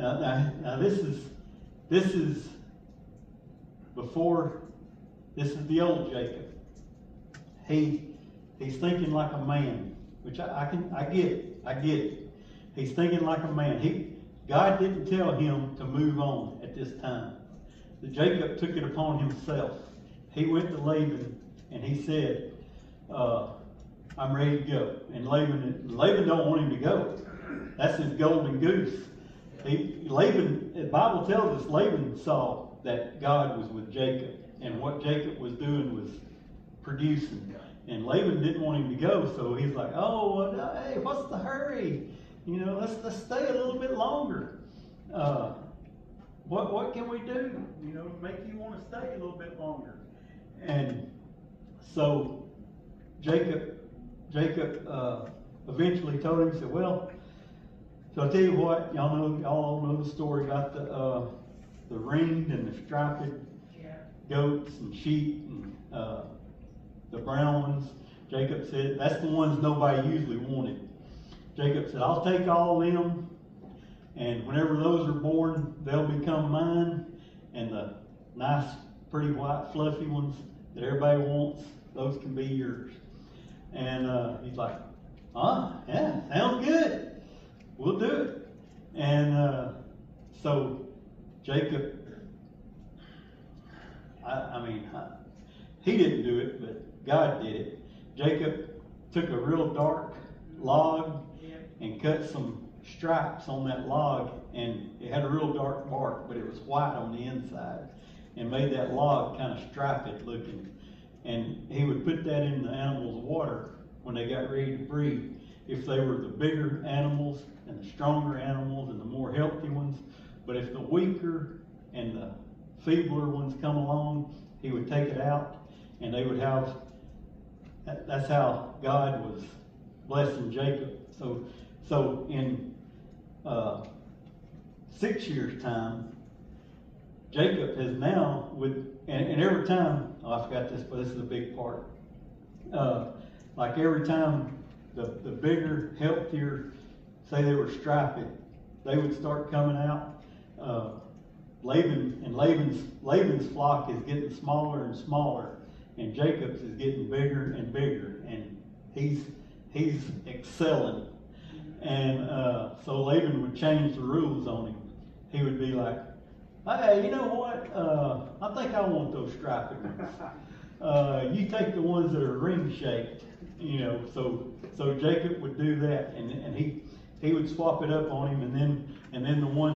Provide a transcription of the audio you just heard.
Now this is before. This is the old Jacob. He's thinking like a man, which I get it. I get it. He's thinking like a man. God didn't tell him to move on at this time. Jacob took it upon himself. He went to Laban and he said, I'm ready to go. And Laban don't want him to go. That's his golden goose. The Bible tells us Laban saw that God was with Jacob, and what Jacob was doing was producing. And Laban didn't want him to go, so he's like, oh, well, hey, what's the hurry? Let's stay a little bit longer. What can we do, to make you want to stay a little bit longer? And so Jacob eventually told him, he said, well, so I'll tell you what, y'all all know the story about the ringed and the striped goats and sheep and the brown ones. Jacob said, that's the ones nobody usually wanted. Jacob said, I'll take all of them, and whenever those are born, they'll become mine, and the nice, pretty white, fluffy ones that everybody wants, those can be yours. And he's like, yeah, sounds good. We'll do it. And so Jacob, he didn't do it, but God did it. Jacob took a real dark log and cut some stripes on that log, and it had a real dark bark, but it was white on the inside, and made that log kind of striped looking. And he would put that in the animals' water when they got ready to breed. If they were the bigger animals and the stronger animals and the more healthy ones, but if the weaker and the feebler ones come along, he would take it out, and they would have. That's how God was blessing Jacob. So in 6 years' time, Jacob has now and every time, I forgot this, but this is a big part. Like every time the bigger, healthier, say they were striped, they would start coming out. Laban's flock is getting smaller and smaller, and Jacob's is getting bigger and bigger, and he's excelling. And so Laban would change the rules on him. He would be like, hey, you know what? I think I want those striped ones. You take the ones that are ring shaped, So Jacob would do that, and he would swap it up on him, and then the one